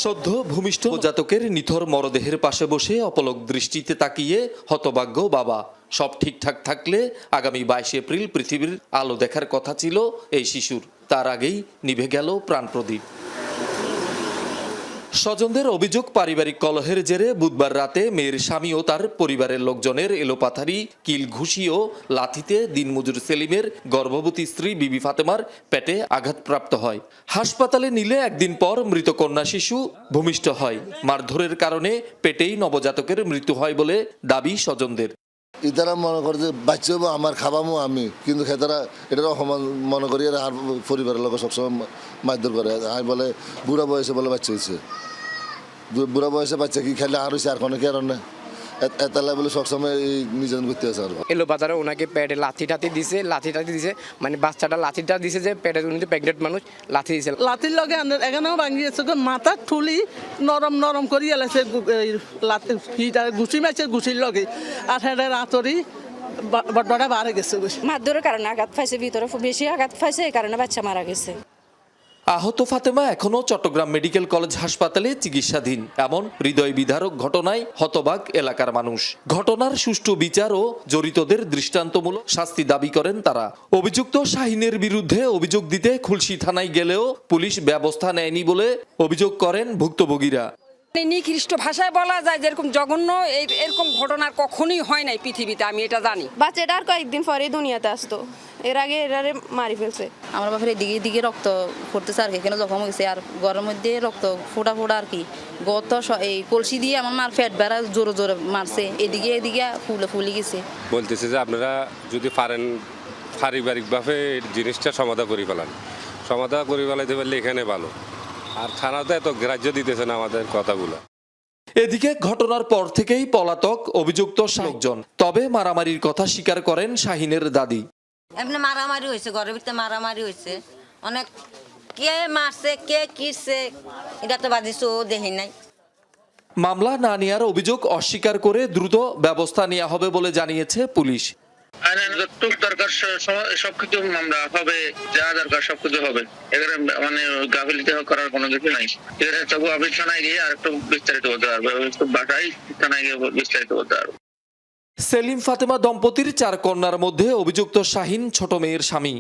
সদ্য ভূমিষ্ঠ জাতকের নিথর মরদেহের পাশে বসে অপলক দৃষ্টিতে তাকিয়ে হতভাগ্য বাবা। সব ঠিকঠাক থাকলে আগামী 22 এপ্রিল পৃথিবীর আলো দেখার কথা ছিল এই শিশুর। তার আগেই নিভে গেল প্রাণপ্রদীপ। স্বজনদের অভিযোগ, পারিবারিক কলহের জেরে বুধবার রাতে মেয়ের স্বামী ও তার পরিবারের লোকজনের এলোপাথারি কিল ঘুষি ও লাথিতে দিনমজুর সেলিমের গর্ভবতী স্ত্রী বিবি ফাতেমার পেটে আঘাতপ্রাপ্ত হয়। হাসপাতালে নিলে একদিন পর মৃত কন্যা শিশু ভূমিষ্ঠ হয়। মারধরের কারণে পেটেই নবজাতকের মৃত্যু হয় বলে দাবি স্বজনদের। ইতারা মনে করে যে বাচ্চা হবো আমার, খাবামো আমি, কিন্তু খেতারা এটা অপমান মনে করি আর পরিবারের লোক সবসময় মারধর করে। আমি বলে বুড়া বয়সে বলে বাচ্চা হয়েছে, বুড়া বয়সে বাচ্চা কি খেলে আর হয়েছে আর কোনো কি আর না এতালা বলে সবসময় নির্যাতন করতে আছে। আর এলো বাজারে ওনাকে পেটে লাথি টাথি দিছে মানে বাচ্চাটা লাথিটা দিছে যে পেটে উনি তো প্রেগনেন্ট মানুষ, লাথি দিছে। লাথির লগে এখানেও ভাঙিয়েছে, মাথা ঠুলি নরম নরম করি এলাইছে, ঘুষি মারছে ঘুষির লগে আর হেডের আতরি বড় বাড়ে গেছে। মারধরের কারণে আঘাত পাইছে, ভিতরে বেশি আঘাত পাইছে, এই কারণে বাচ্চা মারা গেছে। আহত ফাতেমা এখনও চট্টগ্রাম মেডিকেল কলেজ হাসপাতালে চিকিৎসাধীন। এমন হৃদয় বিদারক ঘটনায় হতবাক এলাকার মানুষ। ঘটনার সুষ্ঠু বিচার ও জড়িতদের দৃষ্টান্তমূলক শাস্তি দাবি করেন তারা। অভিযুক্ত শাহিনের বিরুদ্ধে অভিযোগ দিতে খুলশী থানায় গেলেও পুলিশ ব্যবস্থা নেয়নি বলে অভিযোগ করেন ভুক্তভোগীরা। নিকৃষ্ট ভাষায় বলা যায় যেরকম জঘন্য এরকম ঘটনা কখনোই হয় নাই পৃথিবীতে, আমি এটা জানি। বাচ্চাটা আর কয়েকদিন পরে দুনিয়াতে আসতো, এর আগে এরারে মারি ফেলছে। আমার বাপের এদিকে রক্ত পড়তেছে আর কি, কেন জখম হয়েছে আর ঘরের মধ্যে রক্ত ফোটা আর কি। গত এই কলসি দিয়ে আমার মার পেট বেড়া জোরে জোরে মারছে, এদিকে ফুলে গেছে। বলতেছে যে আপনারা যদি পারেন পারিবারিকভাবে জিনিসটা সমাধান করে ফেলাইতে পারলে এখানে ভালো। আর থানাতে এত গ্রাহ্য দিতেছে না আমাদের কথাগুলো। এদিকে ঘটনার পর থেকেই পলাতক অভিযুক্ত লোকজন। তবে মারামারির কথা স্বীকার করেন শাহিনের দাদি। এমনি মারামারি হয়েছে, ঘরের ভিতরে মারামারি হয়েছে অনেক। কে মারছে কে কিরছে এটা তো বাদিছে ও দেখি নাই। মামলা না নেওয়ার অভিযোগ অস্বীকার করে দ্রুত ব্যবস্থা নেওয়া হবে বলে জানিয়েছে পুলিশ। দরকার সবকিছু মামলা হবে, যা দরকার সবকিছু হবে। এখানে মানে গাফিলতি করার কোনো কিছু নাই। এখানে তবু আমি থানায় গিয়ে আর একটু বিস্তারিত বলতে পারবো, বাসায় থানায় গিয়ে বিস্তারিত বলতে পারবো। সেলিম ফাতেমা দম্পতির 4 কন্যার মধ্যে অভিযুক্ত শাহিন ছোট মেয়ের স্বামী।